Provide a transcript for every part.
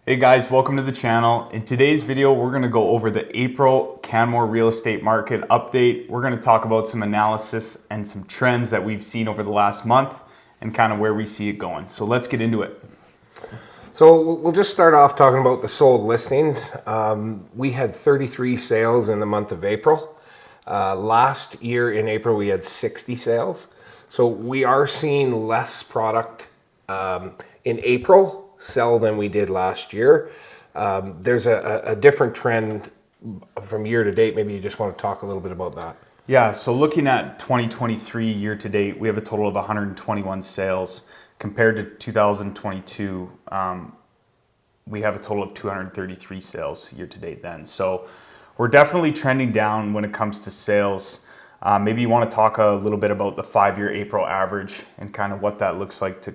Hey guys, welcome to the channel. In today's video, we're going to go over the April Canmore Real Estate Market update. We're going to talk about some analysis and some trends that we've seen over the last month and kind of where we see it going. So let's get into it. So we'll just start off talking about the sold listings. We had 33 sales in the month of April. Last year in April, we had 60 sales. So we are seeing less product in April sell than we did last year. There's a different trend from year to date. Maybe you just want to talk a little bit about that. Yeah, so looking at 2023 year to date, we have a total of 121 sales. Compared to 2022, we have a total of 233 sales year to date then. So we're definitely trending down when it comes to sales. Maybe you want to talk a little bit about the 5-year April average and kind of what that looks like to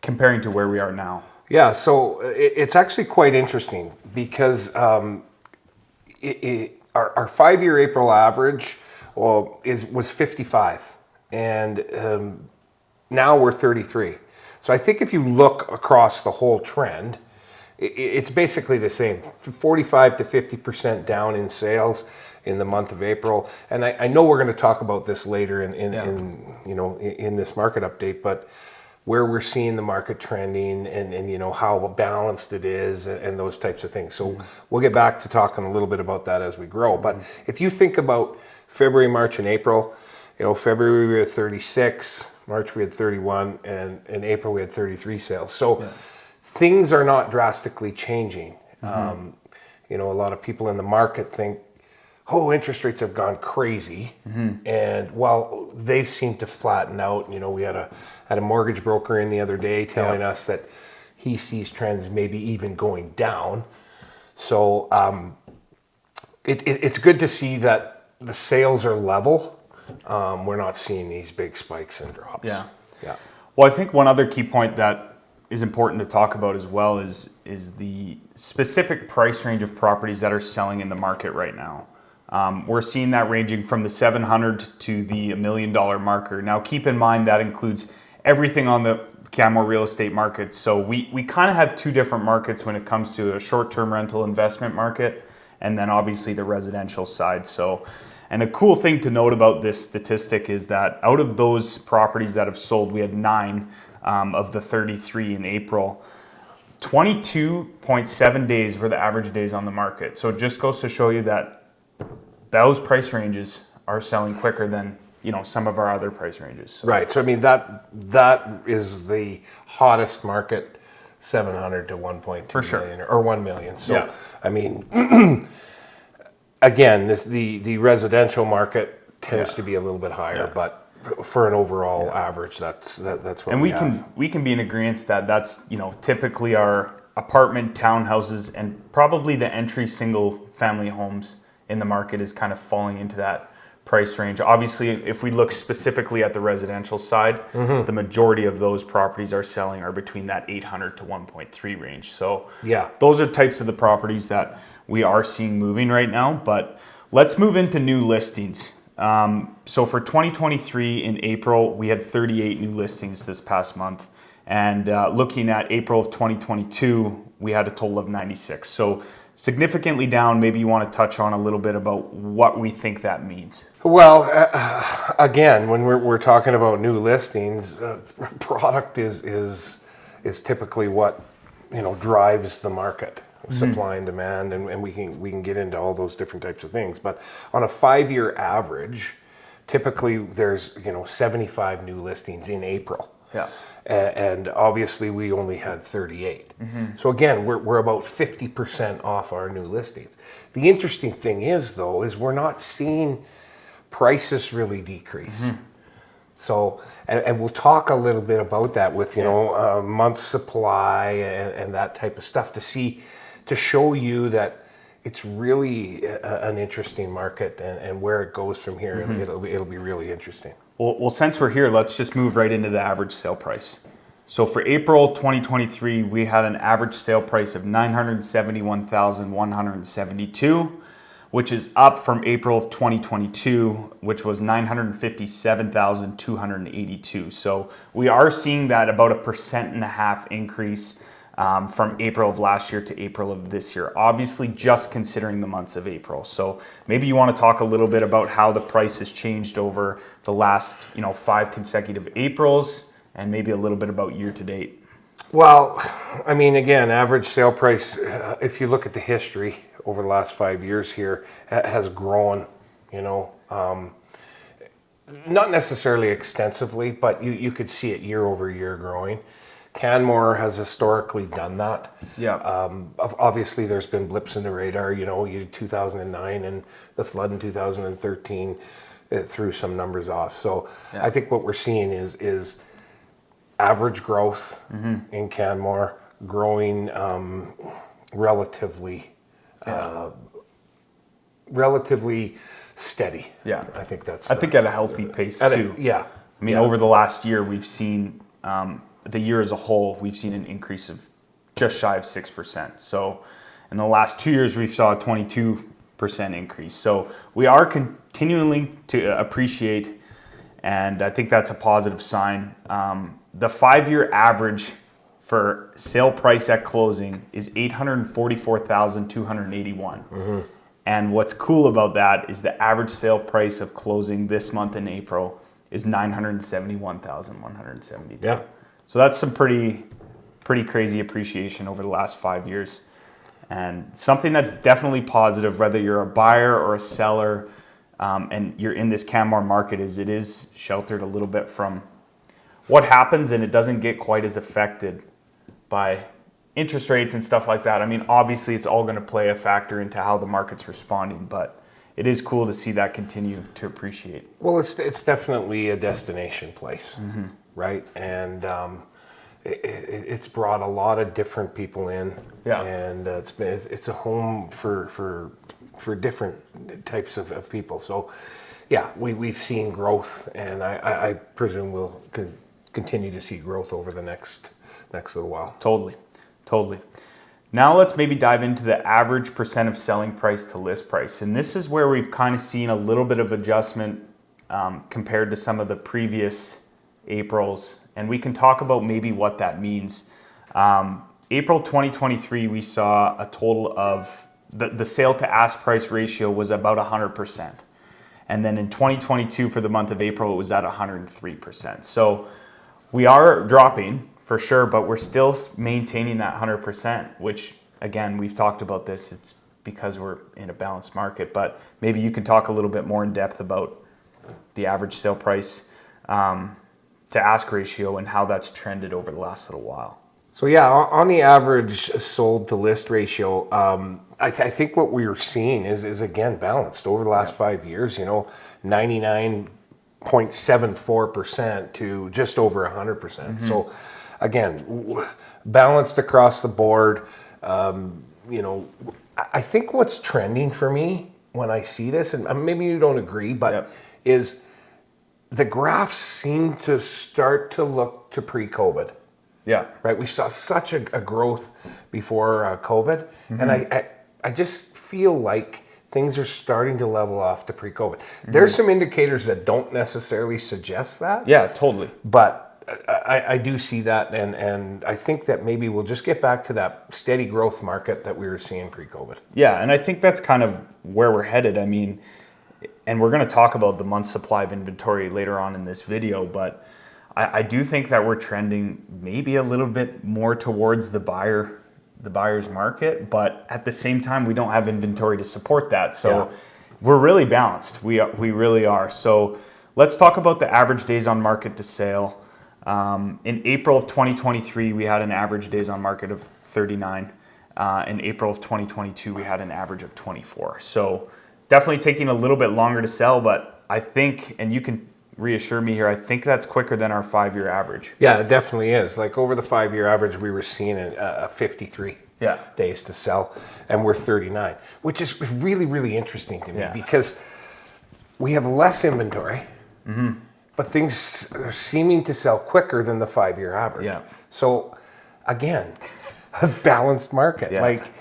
comparing to where we are now. Yeah, so it's actually quite interesting because our 5-year April average was 55, and now we're 33. So I think if you look across the whole trend, it's basically the same, 45 to 50% down in sales in the month of April. And I know we're going to talk about this later in this market update, but where we're seeing the market trending and how balanced it is and those types of things. So we'll get back to talking a little bit about that as we grow. But if you think about February, March, and April, February we had 36, March we had 31, and in April we had 33 sales. So things are not drastically changing. A lot of people in the market think, oh, interest rates have gone crazy, and well, they've seemed to flatten out. We had a mortgage broker in the other day telling us that he sees trends maybe even going down. So it's good to see that the sales are level. We're not seeing these big spikes and drops. Yeah. Well, I think one other key point that is important to talk about as well is the specific price range of properties that are selling in the market right now. We're seeing that ranging from the $700,000 to the $1 million marker. Now, keep in mind that includes everything on the Canmore Real Estate Market. So we kind of have two different markets when it comes to a short-term rental investment market, and then obviously the residential side. So, and a cool thing to note about this statistic is that out of those properties that have sold, we had 9 of the 33 in April. 22.7 days were the average days on the market. So it just goes to show you that those price ranges are selling quicker than some of our other price ranges. So. Right. So I mean that is the hottest market, 700 to 1.2 million or 1 million. So I mean, again, the residential market tends to be a little bit higher, but for an overall average, that's what. And we can be in agreement that that's typically our apartment, townhouses, and probably the entry single family homes in the market is kind of falling into that price range. Obviously, if we look specifically at the residential side, the majority of those properties are selling are between that 800 to 1.3 range. So those are types of the properties that we are seeing moving right now. But let's move into new listings. So for 2023 in April, we had 38 new listings this past month. And looking at April of 2022, we had a total of 96. So significantly down. Maybe you want to touch on a little bit about what we think that means. Well, again, when we're talking about new listings, product is typically what drives the market, supply and demand, and we can get into all those different types of things. But on a 5-year average, typically there's 75 new listings in April. Yeah. And obviously we only had 38. So again, we're about 50% off our new listings. The interesting thing is we're not seeing prices really decrease. So, and we'll talk a little bit about that with, a month's supply and that type of stuff to show you that it's really an interesting market, and where it goes from here, it'll be really interesting. Well, since we're here, let's just move right into the average sale price. So for April 2023, we had an average sale price of $971,172, which is up from April of 2022, which was $957,282. So we are seeing that about 1.5% increase from April of last year to April of this year. Obviously, just considering the months of April. So maybe you want to talk a little bit about how the price has changed over the last 5 consecutive Aprils, and maybe a little bit about year to date. Well, I mean, again, average sale price, if you look at the history over the last 5 years here, has grown, not necessarily extensively, but you could see it year over year growing. Canmore has historically done that. Yeah. Obviously, there's been blips in the radar. 2009 and the flood in 2013 threw some numbers off. So I think what we're seeing is average growth in Canmore growing relatively steady. Yeah. I think that's. I think at a healthy pace too. I mean, over the last year, we've seen the year as a whole, we've seen an increase of just shy of 6%. So in the last 2 years, we saw a 22% increase. So we are continuing to appreciate, and I think that's a positive sign. The 5-year average for sale price at closing is $844,281. And what's cool about that is the average sale price of closing this month in April is $971,172. Yeah. So that's some pretty crazy appreciation over the last 5 years. And something that's definitely positive, whether you're a buyer or a seller, and you're in this Canmore market, is it is sheltered a little bit from what happens, and it doesn't get quite as affected by interest rates and stuff like that. I mean, obviously it's all going to play a factor into how the market's responding, but it is cool to see that continue to appreciate. Well, it's definitely a destination place, right? And it's brought a lot of different people in, and it's a home for different types of people. So, yeah, we've seen growth, and I presume we'll continue to see growth over the next little while. Totally. Now let's maybe dive into the average percent of selling price to list price. And this is where we've kind of seen a little bit of adjustment compared to some of the previous Aprils. And we can talk about maybe what that means. April 2023, we saw a total of, the sale to ask price ratio was about 100%. And then in 2022, for the month of April, it was at 103%. So we are dropping, for sure, but we're still maintaining that 100%, which, again, we've talked about this. It's because we're in a balanced market, but maybe you can talk a little bit more in depth about the average sale price to ask ratio and how that's trended over the last little while. So yeah, on the average sold to list ratio, I think what we were seeing is again balanced over the last 5 years. 99.74% to just over 100%. So again, balanced across the board. I think what's trending for me when I see this, and maybe you don't agree, but is the graphs seem to start to look to pre-COVID. Yeah. Right. We saw such a growth before COVID, and I just feel like things are starting to level off to pre-COVID. There's some indicators that don't necessarily suggest that. Yeah, totally. But I do see that, and I think that maybe we'll just get back to that steady growth market that we were seeing pre-COVID. Yeah, and I think that's kind of where we're headed. I mean, and we're going to talk about the month's supply of inventory later on in this video, but I do think that we're trending maybe a little bit more towards the buyer's market, but at the same time, we don't have inventory to support that. So we're really balanced. We really are. So let's talk about the average days on market to sale. In April of 2023, we had an average days on market of 39. In April of 2022, we had an average of 24. So definitely taking a little bit longer to sell, but I think, and you can reassure me here, I think that's quicker than our 5-year average. Yeah, it definitely is. Like over the 5-year average, we were seeing a 53 days to sell, and we're 39, which is really, really interesting to me because we have less inventory, but things are seeming to sell quicker than the 5-year average. Yeah. So again, a balanced market. Yeah. Like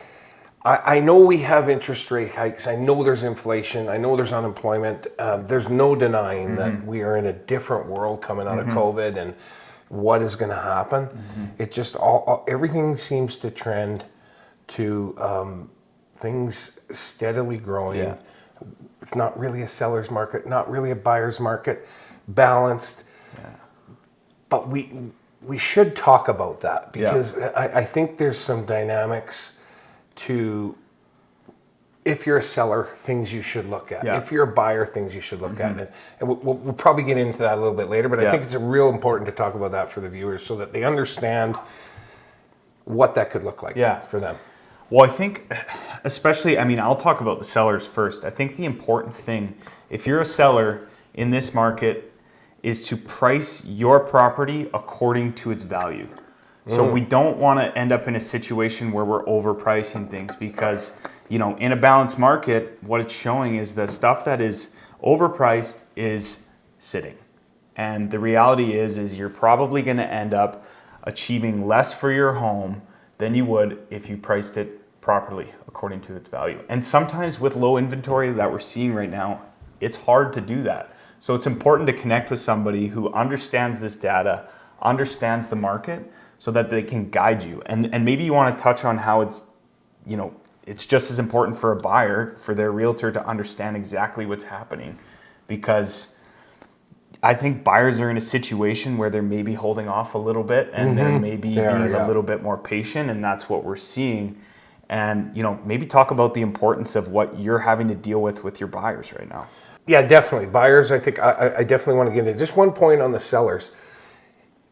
I know we have interest rate hikes. I know there's inflation. I know there's unemployment. There's no denying that we are in a different world coming out of COVID, and what is going to happen. It just everything seems to trend to things steadily growing. Yeah. It's not really a seller's market, not really a buyer's market, balanced. But we should talk about that because I think there's some dynamics to, if you're a seller, things you should look at. If you're a buyer, things you should look at. And we'll probably get into that a little bit later, but I think it's real important to talk about that for the viewers so that they understand what that could look like for them. Well, I think especially, I mean, I'll talk about the sellers first. I think the important thing, if you're a seller in this market, is to price your property according to its value. So we don't want to end up in a situation where we're overpricing things because, you know, in a balanced market, what it's showing is the stuff that is overpriced is sitting. And the reality is you're probably going to end up achieving less for your home than you would if you priced it properly according to its value. And sometimes with low inventory that we're seeing right now, it's hard to do that. So it's important to connect with somebody who understands this data, understands the market, so that they can guide you. And maybe you want to touch on how it's, you know, it's just as important for a buyer, for their realtor to understand exactly what's happening, because I think buyers are in a situation where they're maybe holding off a little bit and they're maybe being a little bit more patient, and that's what we're seeing. And, you know, maybe talk about the importance of what you're having to deal with your buyers right now. Yeah, definitely. Buyers, I think I definitely want to get into just one point on the sellers.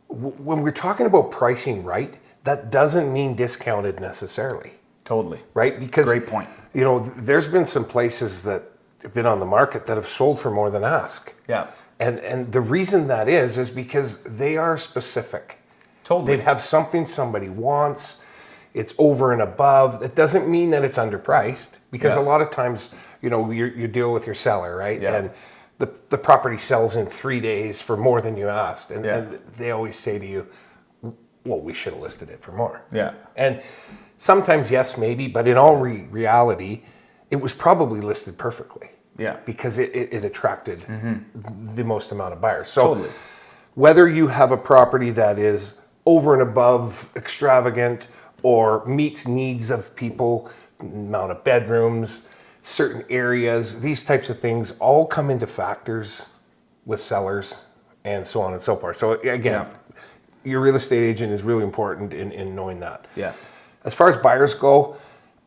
When we're talking about pricing right, that doesn't mean discounted necessarily. Totally. Right? Because, great point. You know, there's been some places that have been on the market that have sold for more than ask. Yeah. And the reason that is because they are specific. Totally. They have something somebody wants. It's over and above. That doesn't mean that it's underpriced, because a lot of times, you know, you deal with your seller, right? Yeah. And the property sells in 3 days for more than you asked. And they always say to you, well, we should have listed it for more. Yeah. And sometimes, yes, maybe, but in all reality, it was probably listed perfectly. Yeah. Because it attracted the most amount of buyers. So whether you have a property that is over and above extravagant or meets needs of people, amount of bedrooms, certain areas, these types of things all come into factors with sellers and so on and so forth. So again, your real estate agent is really important in knowing that. Yeah. As far as buyers go,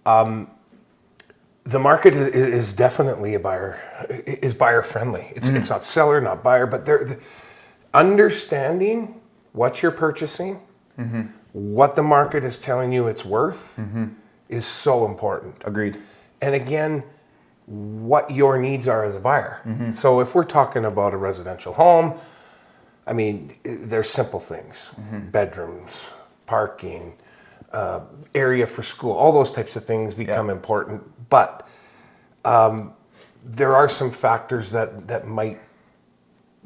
the market is definitely buyer friendly. It's not seller, not buyer, but they're understanding what you're purchasing, what the market is telling you it's worth is so important. Agreed. And again, what your needs are as a buyer. So if we're talking about a residential home, I mean, there's simple things, bedrooms, parking, area for school, all those types of things become important. But there are some factors that might,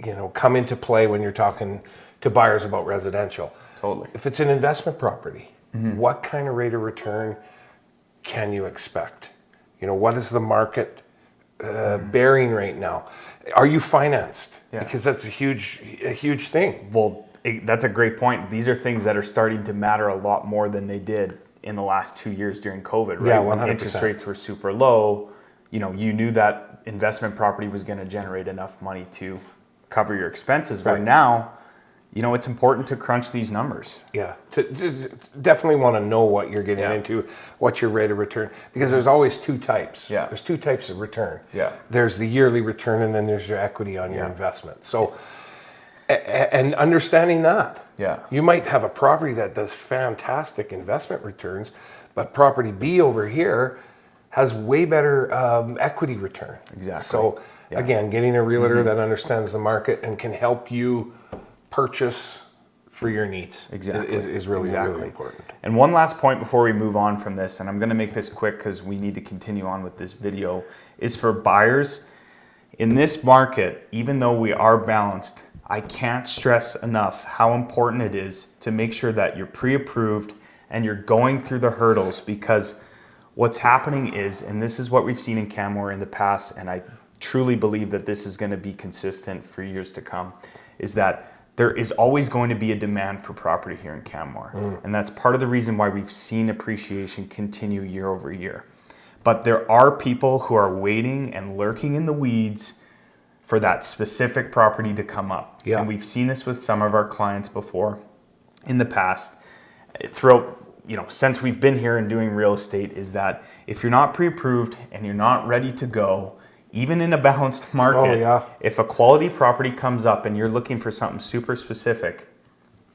you know, come into play when you're talking to buyers about residential. Totally. If it's an investment property, what kind of rate of return can you expect? You know, what is the market bearing right now? Are you financed? Because that's a huge thing. Well, that's a great point. These are things that are starting to matter a lot more than they did in the last 2 years during COVID, right? Yeah, 100%. When interest rates were super low, you know, you knew that investment property was going to generate enough money to cover your expenses. Where now, you know, it's important to crunch these numbers. Yeah, to definitely want to know what you're getting into, what's your rate of return, because there's always two types. Yeah. There's two types of return. Yeah. There's the yearly return, and then there's your equity on your investment. So, and understanding that. Yeah. You might have a property that does fantastic investment returns, but property B over here has way better equity return. Exactly. So again, getting a realtor that understands the market and can help you purchase for your needs is really important. And one last point before we move on from this, and I'm going to make this quick because we need to continue on with this video, is for buyers in this market. Even though we are balanced, I can't stress enough how important it is to make sure that you're pre-approved and you're going through the hurdles, because what's happening is, and this is what we've seen in Canmore in the past, and I truly believe that this is going to be consistent for years to come, is that there is always going to be a demand for property here in Canmore. And that's part of the reason why we've seen appreciation continue year over year. But there are people who are waiting and lurking in the weeds for that specific property to come up. Yeah. And we've seen this with some of our clients before in the past. Throughout, since we've been here and doing real estate, is that if you're not pre-approved and you're not ready to go, even in a balanced market, if a quality property comes up and you're looking for something super specific,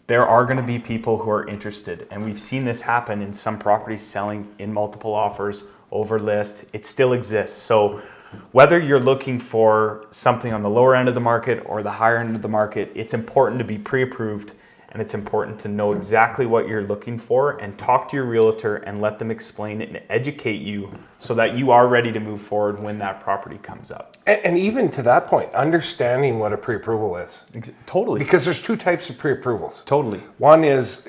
there are going to be people who are interested. And we've seen this happen in some properties selling in multiple offers, over list. It still exists. So whether you're looking for something on the lower end of the market or the higher end of the market, it's important to be pre-approved, and it's important to know exactly what you're looking for and talk to your realtor and let them explain it and educate you so that you are ready to move forward when that property comes up. And even to that point, understanding what a pre-approval is. Totally. Because there's two types of pre-approvals. Totally. One is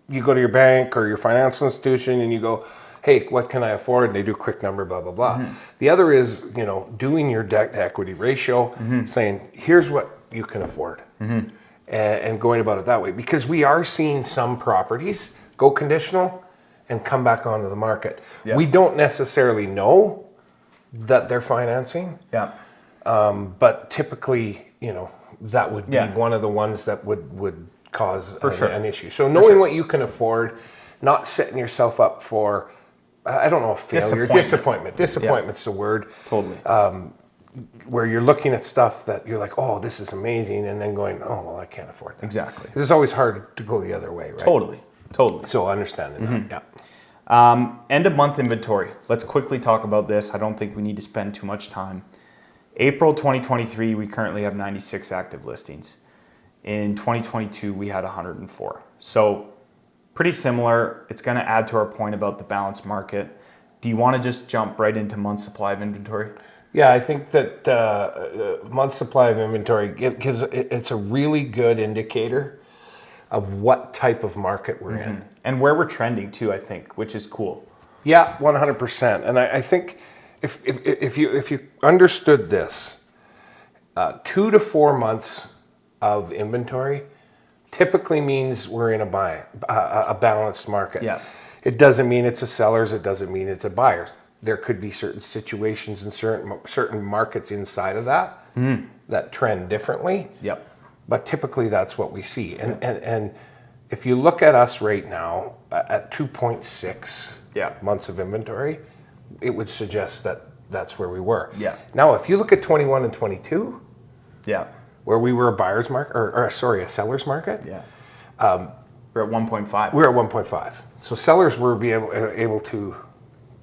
you go to your bank or your financial institution and you go, hey, what can I afford? And they do a quick number, blah, blah, blah. The other is, doing your debt to equity ratio, saying, here's what you can afford. And going about it that way. Because we are seeing some properties go conditional and come back onto the market. Yeah. We don't necessarily know that they're financing. Yeah. But typically, that would be one of the ones that would cause an issue. So knowing what you can afford, not setting yourself up for, I don't know, failure, disappointment. Disappointment's the word. Totally. Where you're looking at stuff that you're like, oh, this is amazing, and then going, oh, well, I can't afford that. Exactly. It's always hard to go the other way, right? Totally. So understanding that, yeah. End of month inventory. Let's quickly talk about this. I don't think we need to spend too much time. April 2023, we currently have 96 active listings. In 2022, we had 104. So pretty similar. It's going to add to our point about the balanced market. Do you want to just jump right into month supply of inventory? Yeah, I think that month supply of inventory gives it's a really good indicator of what type of market we're in. And where we're trending too, I think, which is cool. Yeah, 100%. And I think if you understood this, 2 to 4 months of inventory typically means we're in a balanced market. Yeah. It doesn't mean it's a seller's. It doesn't mean it's a buyer's. There could be certain situations and certain markets inside of that that trend differently. Yep. But typically that's what we see. And if you look at us right now at 2.6 months of inventory, it would suggest that that's where we were. Yeah. Now, if you look at 21 and 22, where we were a buyer's market, a seller's market. Yeah. We're at 1.5. We're at 1.5. So sellers were able to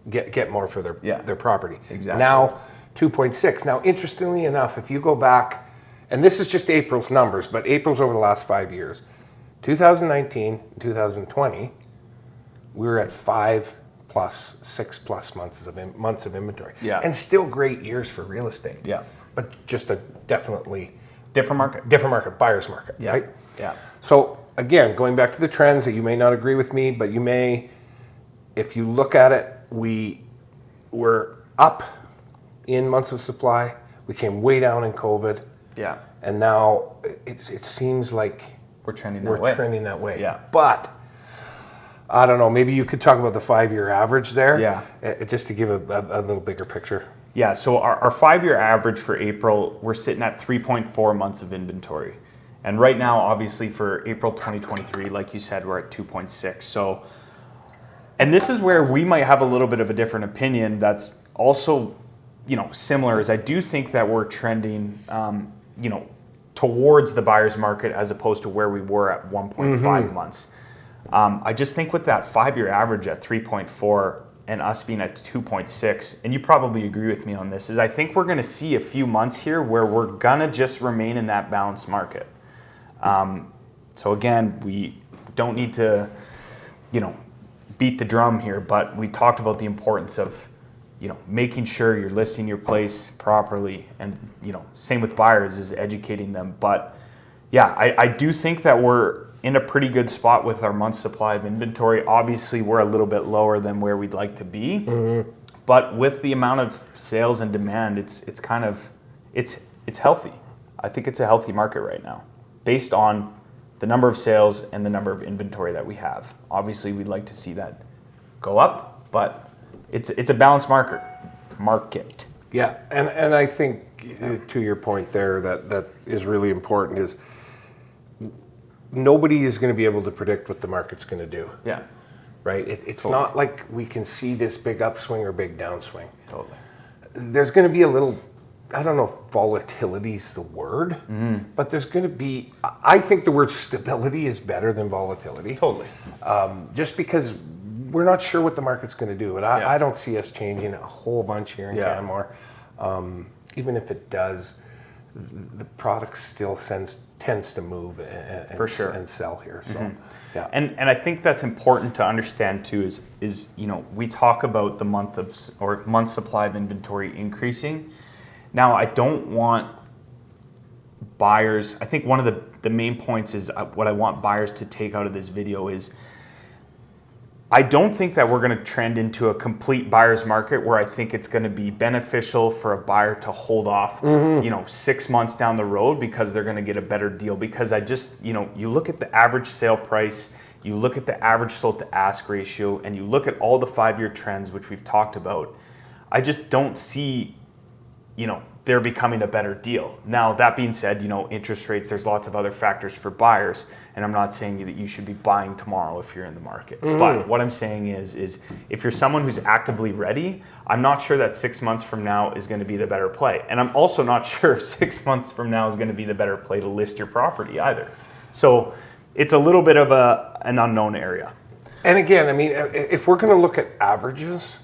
get more for their property. Exactly. Now 2.6. Now, interestingly enough, if you go back, and this is just April's numbers, but April's over the last 5 years, 2019, 2020, we were at 5+, 6+ months of inventory. Yeah. And still great years for real estate. Yeah. But just a definitely different market, buyer's market, right? Yeah. So again, going back to the trends that you may not agree with me, but you may, if you look at it, we were up in months of supply. We came way down in COVID. Yeah. And now it seems like we're trending that way. Yeah. But I don't know, maybe you could talk about the 5-year average there. Yeah. Just to give a little bigger picture. Yeah, so our 5-year average for April, we're sitting at 3.4 months of inventory. And right now, obviously for April 2023, like you said, we're at 2.6. So, and this is where we might have a little bit of a different opinion that's also, similar, is I do think that we're trending, towards the buyer's market as opposed to where we were at 1.5 months. I just think with that 5-year average at 3.4 and us being at 2.6, and you probably agree with me on this, is I think we're going to see a few months here where we're going to just remain in that balanced market. So again, we don't need to, beat the drum here, but we talked about the importance of, making sure you're listing your place properly, and, same with buyers is educating them. But yeah, I do think that we're in a pretty good spot with our month's supply of inventory. Obviously, we're a little bit lower than where we'd like to be, but with the amount of sales and demand, it's healthy. I think it's a healthy market right now. based on the number of sales and the number of inventory that we have. Obviously, we'd like to see that go up, but it's a balanced market. Yeah, and I think to your point there, that is really important, is nobody is going to be able to predict what the market's going to do. Yeah. Right? It's not like we can see this big upswing or big downswing. Totally. There's going to be a little, I don't know if volatility is the word, but there's going to be, I think the word stability is better than volatility. Totally. Just because we're not sure what the market's going to do. But I don't see us changing a whole bunch here in Canmore. Even if it does, the product still tends to move and, For sure. and sell here. So, yeah. And I think that's important to understand too, is we talk about the month supply of inventory increasing. Now, I don't want buyers, I think one of the main points is what I want buyers to take out of this video is, I don't think that we're going to trend into a complete buyer's market where I think it's going to be beneficial for a buyer to hold off, 6 months down the road because they're going to get a better deal. Because I just, you look at the average sale price, you look at the average sold to ask ratio, and you look at all the 5-year trends, which we've talked about, I just don't see, they're becoming a better deal. Now, that being said, interest rates, there's lots of other factors for buyers, and I'm not saying that you should be buying tomorrow if you're in the market. But what I'm saying is if you're someone who's actively ready, I'm not sure that 6 months from now is going to be the better play. And I'm also not sure if 6 months from now is going to be the better play to list your property either. So it's a little bit of an unknown area. And again, I mean, if we're going to look at averages,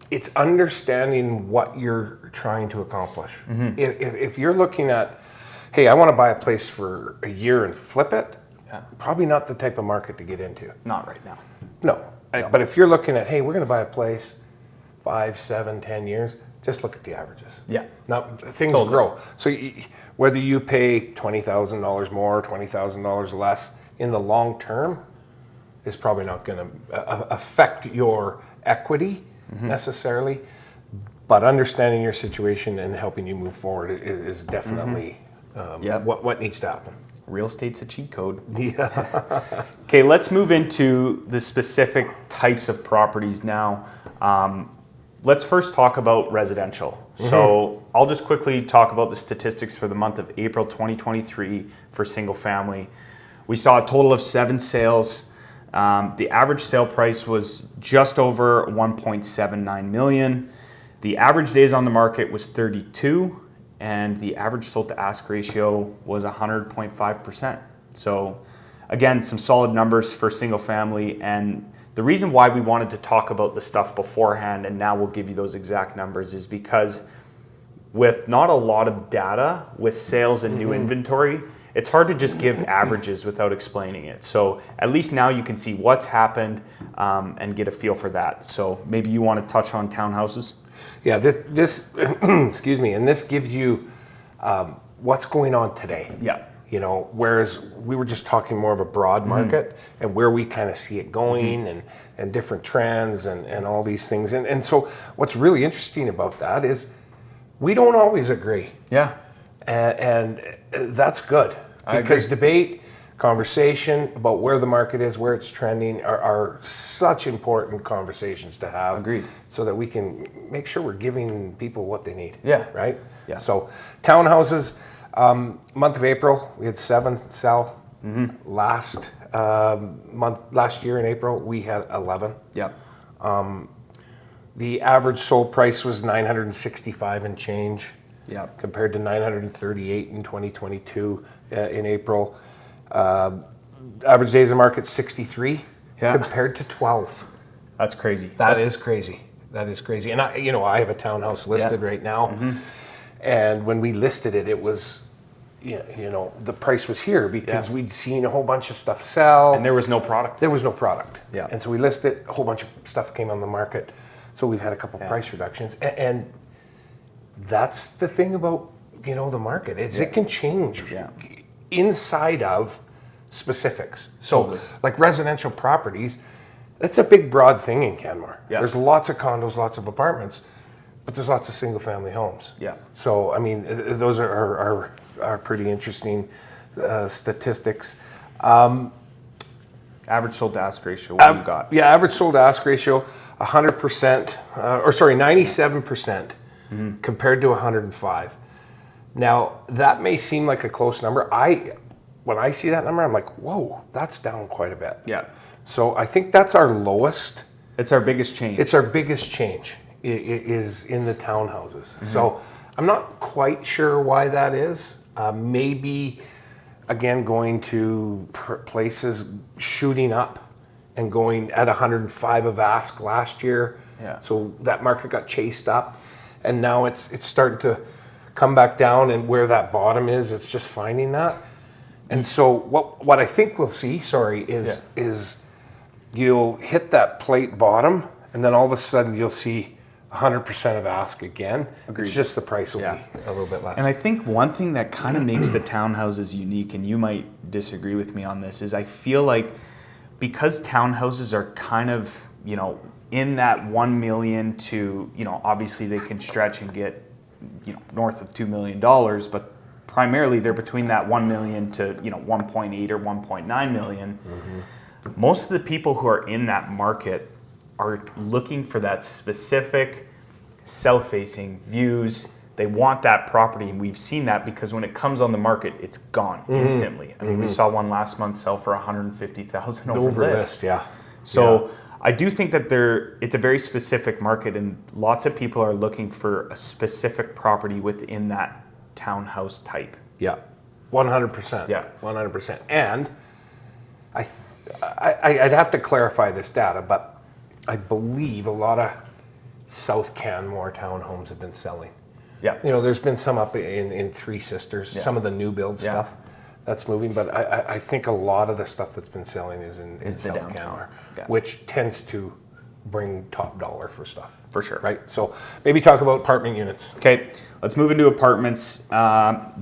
it's understanding what you're trying to accomplish. If you're looking at, hey, I want to buy a place for a year and flip it, probably not the type of market to get into. Not right now. No. But if you're looking at, hey, we're going to buy a place 5, 7, 10 years, just look at the averages. Yeah. Now, things grow. So whether you pay $20,000 more, $20,000 less, in the long term, is probably not going to affect your equity necessarily, but understanding your situation and helping you move forward is definitely what needs to happen. Real estate's a cheat code. Yeah. Okay, let's move into the specific types of properties now. Let's first talk about residential. So I'll just quickly talk about the statistics for the month of April 2023 for single family. We saw a total of 7 sales. The average sale price was just over 1.79 million. The average days on the market was 32, and the average sold to ask ratio was 100.5%. So again, some solid numbers for single family. And the reason why we wanted to talk about the stuff beforehand, and now we'll give you those exact numbers, is because with not a lot of data with sales and new inventory, it's hard to just give averages without explaining it. So at least now you can see what's happened and get a feel for that. So maybe you want to touch on townhouses? Yeah, this excuse me, and this gives you what's going on today. Yeah. Whereas we were just talking more of a broad market and where we kind of see it going and different trends and all these things. And so what's really interesting about that is we don't always agree. Yeah. And that's good. Because debate, conversation about where the market is, where it's trending are such important conversations to have. Agreed. So that we can make sure we're giving people what they need. Yeah. Right? Yeah. So townhouses, month of April, we had 7 sell. Last year in April, we had 11. Yeah. The average sold price was $965 and change. Yeah. Compared to 938 in 2022 in April. Average days of market 63 compared to 12. That's crazy. That is crazy. And I have a townhouse listed right now. And when we listed it, it was, the price was here because we'd seen a whole bunch of stuff sell. And there was no product. Yeah. And so we listed, a whole bunch of stuff came on the market. So we've had a couple price reductions. And that's the thing about, the market. It can change inside of specifics. So like residential properties, that's a big, broad thing in Canmore. Yeah. There's lots of condos, lots of apartments, but there's lots of single family homes. Yeah. So, I mean, those are pretty interesting statistics. Average sold to ask ratio, what do you got? Yeah, average sold to ask ratio, 100%, 97% compared to 105. Now, that may seem like a close number. When I see that number, I'm like, whoa, that's down quite a bit. Yeah. So I think that's our lowest. It's our biggest change. It's our biggest change is in the townhouses. So I'm not quite sure why that is. Maybe, again, going to places shooting up and going at 105 of ask last year. Yeah. So that market got chased up, and now it's starting to come back down, and where that bottom is, it's just finding that. And so what I think we'll see, is you'll hit that plate bottom, and then all of a sudden you'll see 100% of ask again. Agreed. It's just the price will be a little bit less. And I think one thing that kind of makes the townhouses unique, and you might disagree with me on this, is I feel like because townhouses are kind of, in that 1 million to, obviously they can stretch and get, north of $2 million, but primarily they're between that 1 million to, 1.8 or 1.9 million. Most of the people who are in that market are looking for that specific south-facing views. They want that property, and we've seen that because when it comes on the market, it's gone instantly. I mean, we saw one last month sell for $150,000 over list. Yeah. So I do think that it's a very specific market, and lots of people are looking for a specific property within that townhouse type. Yeah, 100%. Yeah. 100%. And I'd have to clarify this data, but I believe a lot of South Canmore townhomes have been selling. Yeah. There's been some up in Three Sisters, some of the new build stuff that's moving, but I think a lot of the stuff that's been selling is in South Canmore, which tends to bring top dollar for stuff. For sure. Right? So maybe talk about apartment units. Okay, let's move into apartments.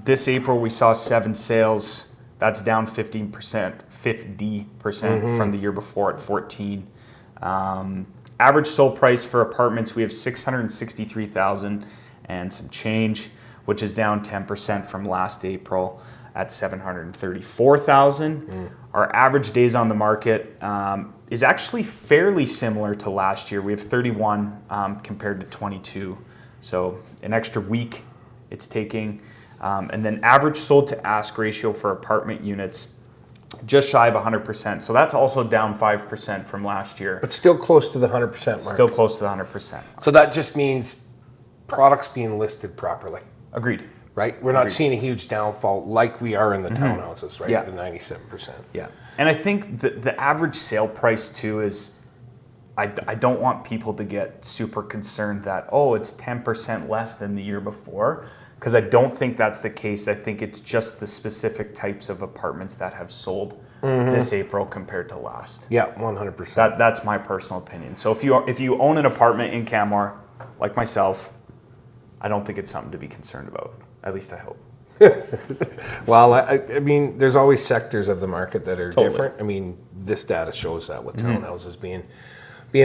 This April we saw 7 sales. That's down 50% from the year before at 14. Average sold price for apartments, we have 663,000 and some change, which is down 10% from last April at 734,000. Our average days on the market is actually fairly similar to last year. We have 31 compared to 22. So an extra week it's taking. And then average sold to ask ratio for apartment units, just shy of 100%. So that's also down 5% from last year. But still close to the 100% mark. Still close to the 100%. So that just means products being listed properly. Agreed. Right? We're not seeing a huge downfall like we are in the townhouses, right? Yeah. The 97%. Yeah. And I think the average sale price too is, I don't want people to get super concerned that, it's 10% less than the year before, because I don't think that's the case. I think it's just the specific types of apartments that have sold this April compared to last. Yeah, 100%. That's my personal opinion. So if you own an apartment in Canmore, like myself, I don't think it's something to be concerned about. At least I hope. Well, I mean, there's always sectors of the market that are different. I mean, this data shows that with townhouses being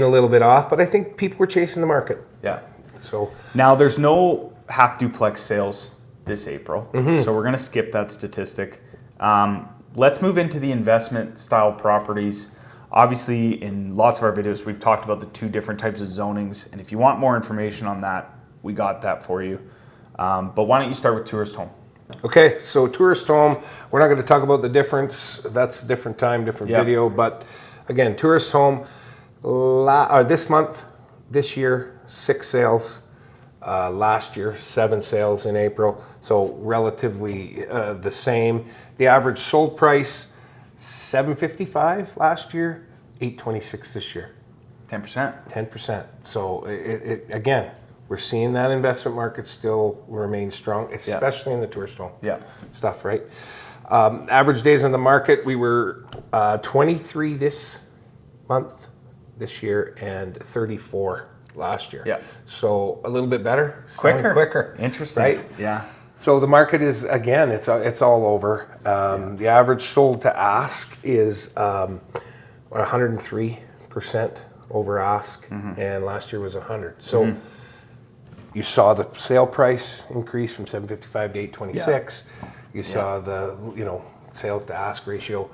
a little bit off, but I think people were chasing the market. Yeah. So now there's no half duplex sales this April, so we're going to skip that statistic. Let's move into the investment style properties. Obviously, in lots of our videos, we've talked about the 2 different types of zonings, and if you want more information on that, we got that for you. But why don't you start with tourist home? Okay, so tourist home, we're not going to talk about the difference. That's a different time, different video. But again, tourist home, this month, this year, 6 sales. Last year, 7 sales in April. So relatively the same. The average sold price, $755 last year, $826 this year. 10%. 10%. So it again, we're seeing that investment market still remain strong, especially in the tourist home stuff, right? Average days on the market, we were 23 this month, this year, and 34 last year. Yeah. So a little bit better. Quicker. Interesting. Right? Yeah. So the market is, again, it's all over. The average sold to ask is 103% over ask, and last year was 100. So you saw the sale price increase from 755 to 826. You saw the sales to ask ratio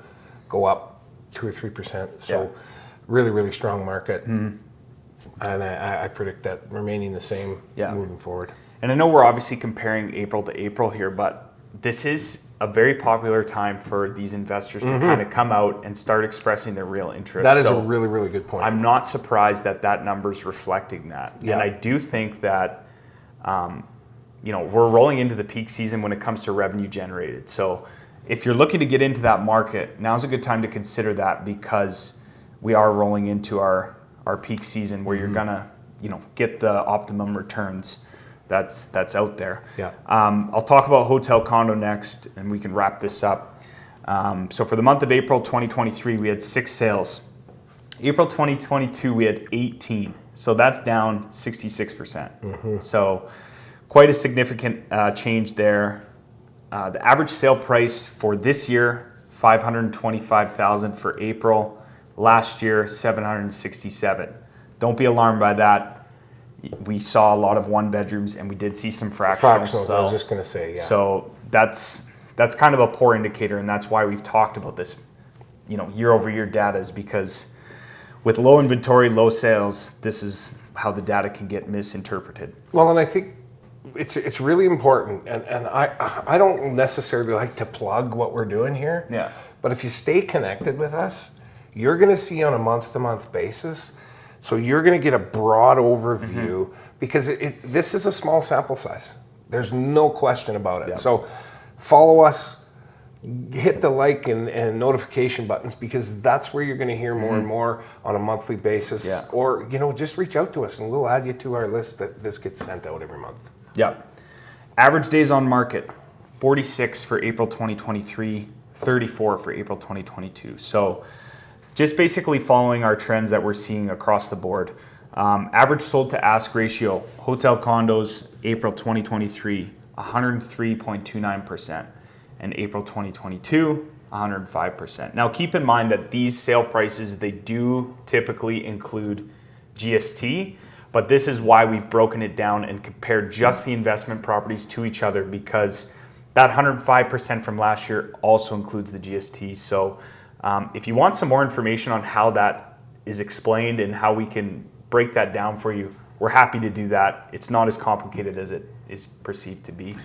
go up 2 or 3%. So Yeah. really, really strong market. And I predict that remaining the same Yeah. moving forward. And I know we're obviously comparing April to April here, but this is a very popular time for these investors to kind of come out and start expressing their real interest. That is So a really, really good point. I'm not surprised that that number's reflecting that. Yeah. And I do think that, we're rolling into the peak season when it comes to revenue generated. So if you're looking to get into that market, now's a good time to consider that, because we are rolling into our peak season where you're gonna, get the optimum returns that's out there. Yeah. I'll talk about hotel condo next, and we can wrap this up. So for the month of April 2023, we had 6 sales. April 2022, we had 18. So that's down 66%. So quite a significant change there. The average sale price for this year, $525,000 for April. Last year, $767,000. Don't be alarmed by that. We saw a lot of 1 bedrooms, and we did see some fractionals. I was just going to say, yeah. So that's kind of a poor indicator, and that's why we've talked about this, year over year data, is because with low inventory, low sales, this is how the data can get misinterpreted. Well, and I think it's really important, and I don't necessarily like to plug what we're doing here. Yeah. But if you stay connected with us, you're going to see on a month-to-month basis. So you're going to get a broad overview because this is a small sample size. There's no question about it. Yep. So follow us, hit the like and notification buttons, because that's where you're going to hear more and more on a monthly basis. Yeah. Or, just reach out to us and we'll add you to our list that this gets sent out every month. Yeah. Average days on market, 46 for April 2023, 34 for April 2022. So just basically following our trends that we're seeing across the board. Average sold to ask ratio, hotel condos, April 2023, 103.29%, and April 2022, 105%. Now keep in mind that these sale prices, they do typically include GST, but this is why we've broken it down and compared just the investment properties to each other, because that 105% from last year also includes the GST. So if you want some more information on how that is explained and how we can break that down for you, we're happy to do that. It's not as complicated as it is perceived to be.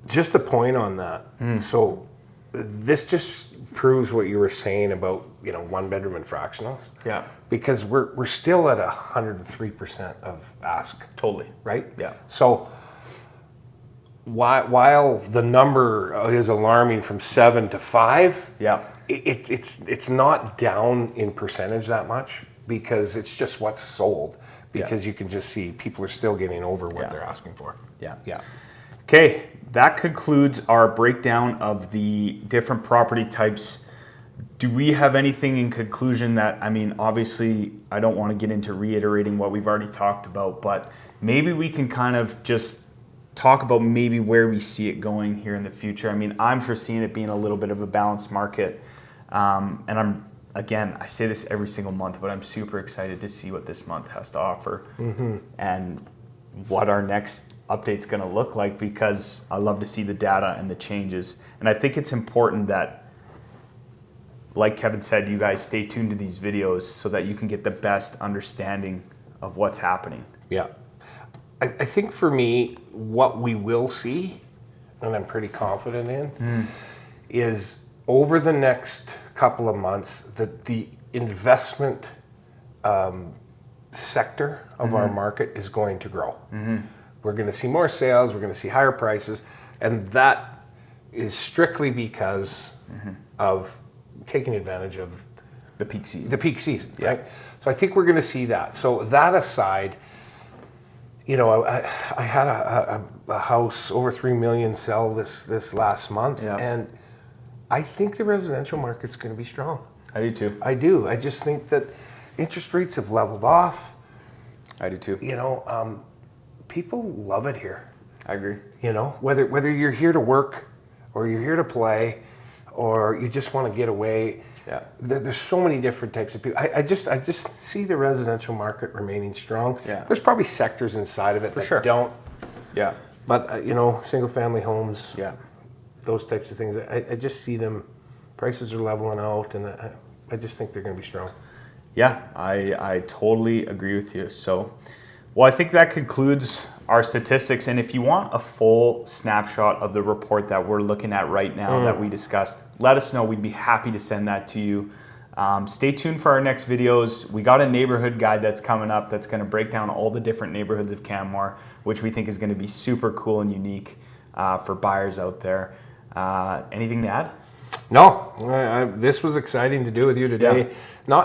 Just a point on that. So this just proves what you were saying about 1 bedroom and fractionals. Yeah. Because we're still at 103% of ask. Totally. Right? Yeah. So while the number is alarming from 7 to 5, Yeah. it's not down in percentage that much, because it's just what's sold, because you can just see people are still getting over what they're asking for. Yeah. Yeah. Okay, that concludes our breakdown of the different property types. Do we have anything in conclusion that, obviously I don't want to get into reiterating what we've already talked about, but maybe we can kind of just talk about maybe where we see it going here in the future. I'm foreseeing it being a little bit of a balanced market. And I say this every single month, but I'm super excited to see what this month has to offer and what our next update's going to look like, because I love to see the data and the changes. And I think it's important that, like Kevin said, you guys stay tuned to these videos so that you can get the best understanding of what's happening. Yeah. I think for me, what we will see, and I'm pretty confident in, is over the next couple of months that the investment sector of our market is going to grow. We're going to see more sales, we're going to see higher prices, and that is strictly because of taking advantage of The peak season. Right? So I think we're going to see that. So that aside, I had a house over $3 million sell this last month, and I think the residential market's going to be strong. I do too. I do. I just think that interest rates have leveled off. I do too. People love it here. I agree. Whether you're here to work or you're here to play or you just want to get away. Yeah. There's so many different types of people. I just see the residential market remaining strong. Yeah. There's probably sectors inside of it that sure. don't. Yeah. But single family homes. Yeah. those types of things, I just see them, prices are leveling out, and I just think they're going to be strong. Yeah, I totally agree with you. So, well, I think that concludes our statistics. And if you want a full snapshot of the report that we're looking at right now that we discussed, let us know. We'd be happy to send that to you. Stay tuned for our next videos. We got a neighborhood guide that's coming up that's going to break down all the different neighborhoods of Canmore, which we think is going to be super cool and unique for buyers out there. Anything to add? No, this was exciting to do with you today. Yeah.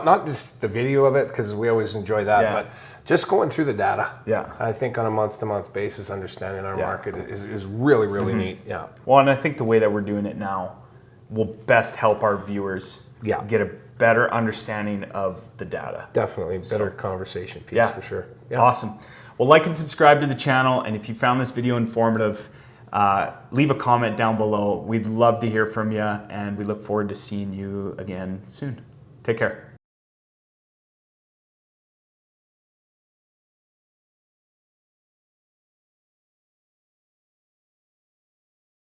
Not just the video of it, because we always enjoy that, but just going through the data. Yeah. I think on a month-to-month basis, understanding our market is really, really neat. Yeah. Well, and I think the way that we're doing it now will best help our viewers get a better understanding of the data. Definitely better conversation piece for sure. Yeah. Awesome. Well, like and subscribe to the channel, and if you found this video informative, leave a comment down below. We'd love to hear from you, and we look forward to seeing you again soon. Take care.